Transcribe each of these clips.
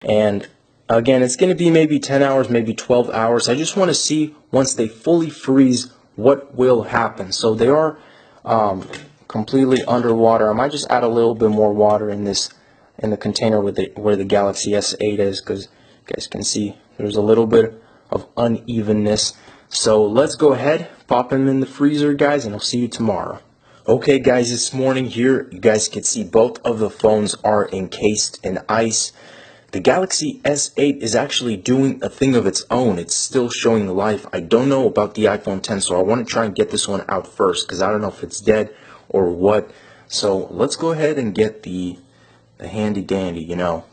And again, it's going to be maybe 10 hours, maybe 12 hours. I just want to see once they fully freeze what will happen. So they are completely underwater. I might just add a little bit more water in the container where the Galaxy S8 is, because you guys can see there's a little bit of unevenness. So let's go ahead, pop them in the freezer, guys, and I'll see you tomorrow. Okay, guys, this morning here, you guys can see both of the phones are encased in ice. The Galaxy S8 is actually doing a thing of its own. It's still showing life. I don't know about the iPhone X, so I want to try and get this one out first, because I don't know if it's dead or what. So let's go ahead and get the handy dandy, you know.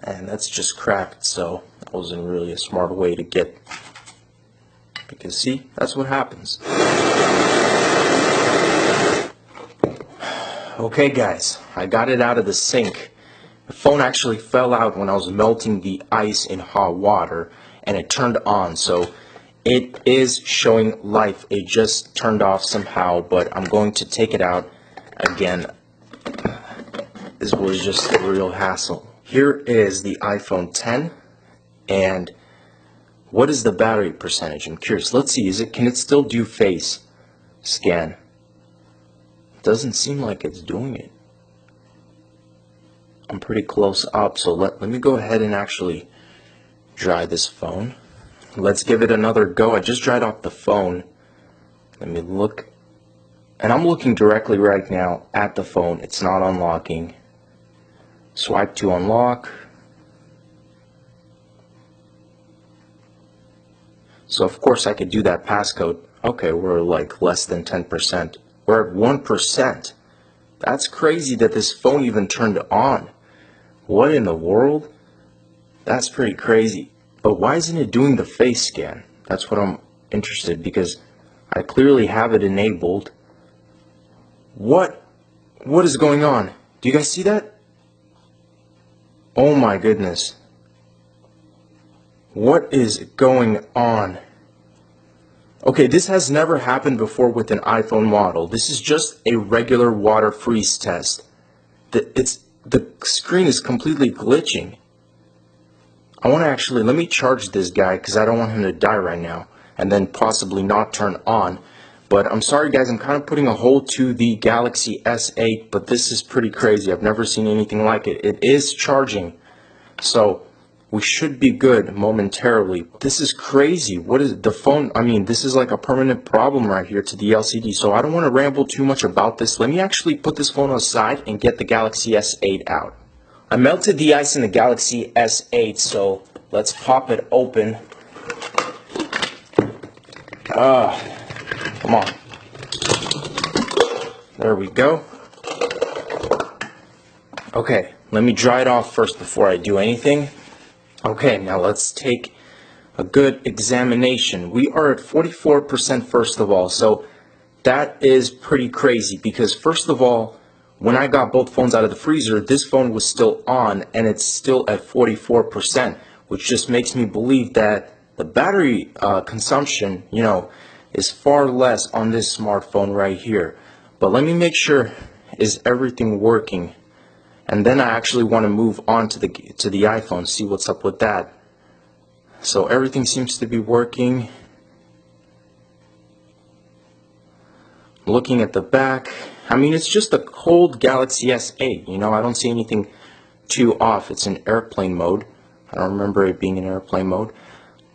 And that's just cracked, so that wasn't really a smart way to get, because see, that's what happens. Okay, guys, I got it out of the sink. The phone actually fell out when I was melting the ice in hot water, and it turned on, so it is showing life. It just turned off somehow, but I'm going to take it out again. This was just a real hassle. Here is the iPhone X, and what is the battery percentage? I'm curious. Let's see, can it still do face scan? Doesn't seem like it's doing it. I'm pretty close up, so let me go ahead and actually dry this phone. Let's give it another go. I just dried off the phone. Let me look. And I'm looking directly right now at the phone. It's not unlocking. Swipe to unlock. So of course I could do that passcode. Okay, we're like less than 10%. We're at 1%. That's crazy that this phone even turned on. What in the world? That's pretty crazy. But why isn't it doing the face scan? That's what I'm interested, because I clearly have it enabled. What is going on? Do you guys see that? Oh my goodness. What is going on? Okay, this has never happened before with an iPhone model. This is just a regular water freeze test. The screen is completely glitching. I want to actually, let me charge this guy, because I don't want him to die right now, and then possibly not turn on. But I'm sorry, guys, I'm kind of putting a hold to the Galaxy S8, but this is pretty crazy. I've never seen anything like it. It is charging, so we should be good momentarily. This is crazy. What is the phone? I mean, this is like a permanent problem right here to the LCD. So I don't want to ramble too much about this. Let me actually put this phone aside and get the Galaxy S8 out. I melted the ice in the Galaxy S8, so let's pop it open. Come on. There we go. Okay, let me dry it off first before I do anything. Okay, now let's take a good examination. We are at 44% first of all, so that is pretty crazy, because first of all, when I got both phones out of the freezer, this phone was still on, and it's still at 44%, which just makes me believe that the battery consumption, you know, is far less on this smartphone right here. But let me make sure, is everything working? And then I actually want to move on to the iPhone, see what's up with that. So everything seems to be working. Looking at the back, I mean, it's just a cold Galaxy S8, you know, I don't see anything too off. It's in airplane mode. I don't remember it being in airplane mode.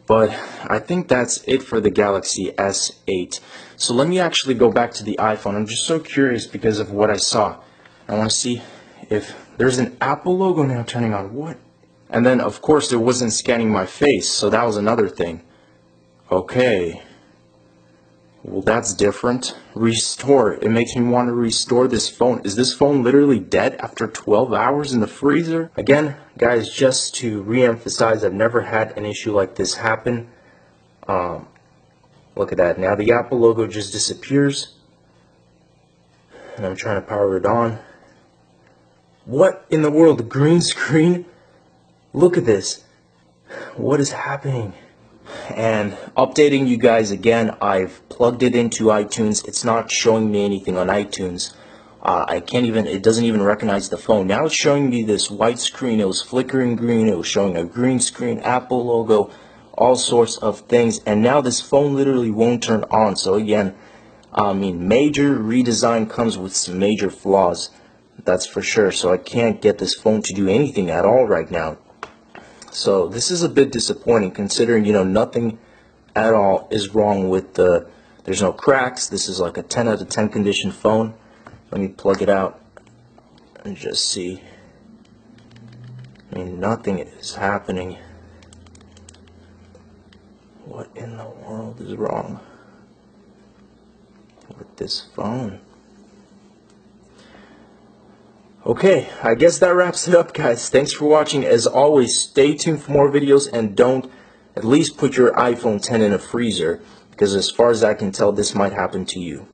But I think that's it for the Galaxy S8. So let me actually go back to the iPhone. I'm just so curious because of what I saw. I want to see if there's an Apple logo now turning on. What? And then, of course, it wasn't scanning my face, so that was another thing. Okay. Well, that's different. Restore. It makes me want to restore this phone. Is this phone literally dead after 12 hours in the freezer? Again, guys, just to re-emphasize, I've never had an issue like this happen. Look at that. Now the Apple logo just disappears. And I'm trying to power it on. What in the world? The green screen? Look at this. What is happening? and updating you guys again. I've plugged it into iTunes. It's not showing me anything on iTunes. I can't even, it doesn't even recognize the phone. Now it's showing me this white screen. It was flickering green. It was showing a green screen, Apple logo, all sorts of things. And now this phone literally won't turn on. So again, I mean, major redesign comes with some major flaws. That's for sure. So I can't get this phone to do anything at all right now. So this is a bit disappointing, considering, you know, nothing at all is wrong with there's no cracks. This is like a 10 out of 10 condition phone. Let me plug it out and just see. I mean, nothing is happening. What in the world is wrong with this phone? Okay, I guess that wraps it up, guys. Thanks for watching. As always, stay tuned for more videos, and don't at least put your iPhone 10 in a freezer, because as far as I can tell, this might happen to you.